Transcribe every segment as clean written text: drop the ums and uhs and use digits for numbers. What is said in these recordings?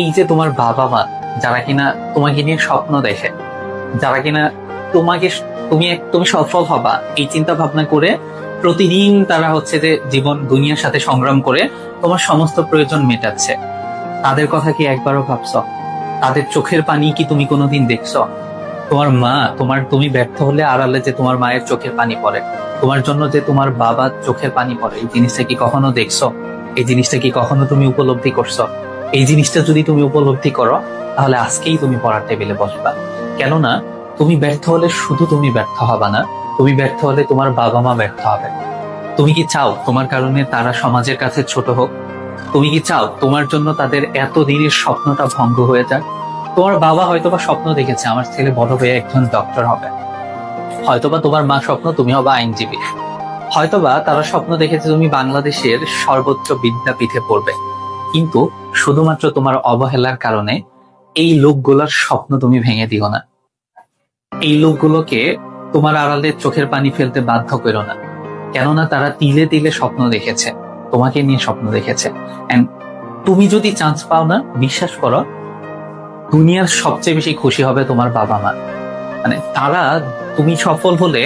এই যে তোমার বাবা মা যারা কিনা তোমাকে নিয়ে স্বপ্ন দেখে, যারা কিনা তোমাকে তুমি সফল হবা এই চিন্তা ভাবনা করে প্রতিদিন তারা হচ্ছে যে জীবন দুনিয়ার সাথে সংগ্রাম করে তোমার সমস্ত প্রয়োজন মেটাচ্ছে, তাদের কথা কি একবারও ভাবছো? তাদের চোখের পানি কি তুমি কোনোদিন দেখছো? তোমার মা তুমি ব্যর্থ হলে আড়ালে যে তোমার মায়ের চোখের পানি পড়ে, তোমার জন্য যে তোমার বাবা চোখের পানি পড়ে, এই জিনিসটা কি কখনো দেখছো? এই জিনিসটা কি কখনো তুমি উপলব্ধি করছো? এই জিনিসটা যদি তুমি উপলব্ধি করো তাহলে আজকেই তুমি পড়ার টেবিলে বসবা। কেননা তুমি ব্যর্থ হলে শুধু তুমি ব্যর্থ হবা না, তুমি ব্যর্থ হলে তোমার বাবা মা ব্যর্থ হবে। তুমি কি চাও তোমার কারণে তারা সমাজের কাছে ছোট হোক? তুমি কি চাও তোমার জন্য তাদের এত দিনের স্বপ্নটা ভঙ্গ হয়ে যাক? তোমার বাবা হয়তোবা স্বপ্ন দেখেছে আমার ছেলে বড় হয়ে একজন ডক্টর হবে, হয়তোবা তোমার মা স্বপ্ন তুমি হবে আইনজীবী, হয়তোবা তারা স্বপ্ন দেখেছে তুমি বাংলাদেশের সর্বোচ্চ বিদ্যাপীঠে পড়বে, কিন্তু শুধুমাত্র তোমার অবহেলার কারণে এই লোকগুলোর স্বপ্ন তুমি ভেঙে দিও না। এই লোকগুলোকে তোমার আড়ালে চোখের পানি ফেলতে বাধ্য করো না, কেননা তারা তিলে তিলে স্বপ্ন দেখেছে, তোমাকে নিয়ে স্বপ্ন দেখেছে। এন্ড তুমি যদি চান্স পাও না, বিশ্বাস করো দুনিয়ার সবচেয়ে বেশি খুশি হবে তোমার বাবা মা। মানে তারা, তুমি সফল হলে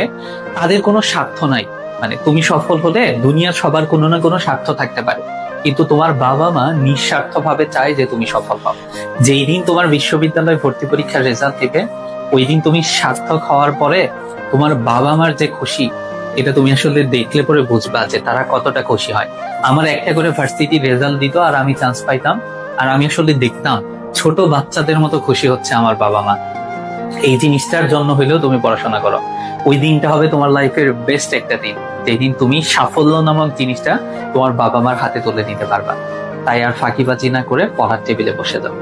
তাদের কোনো স্বার্থ নাই। মানে তুমি সফল হলে দুনিয়ার সবার কোনো না কোনো স্বার্থ থাকতে পারে, কিন্তু তোমার বাবা মা নিঃস্বার্থ ভাবে চায় যে তুমি সফল হও। যেই দিন তোমার বিশ্ববিদ্যালয় ভর্তি পরীক্ষার রেজাল্ট দিবে, ওই দিন তুমি সার্থক হওয়ার পরে তোমার বাবা মার যে খুশি, এটা তুমি আসলে দেখলে পরে বুঝবা যে তারা কতটা খুশি হয়। আমার একটা করে ভার্সিটি রেজাল্ট দিত আর আমি চান্স পাইতাম, আর আমি আসলে দেখতাম ছোট বাচ্চাদের মতো খুশি হচ্ছে আমার বাবা মা। এই জিনিসটার জন্য হইলেও তুমি পড়াশোনা করো। ওই দিনটা হবে তোমার লাইফের বেস্ট একটা দিন, যেদিন তুমি সাফল্য নামক জিনিসটা তোমার বাবা মার হাতে তুলে দিতে পারবা। তাই আর ফাঁকিবাজি না করে পড়ার টেবিলে বসে যাও।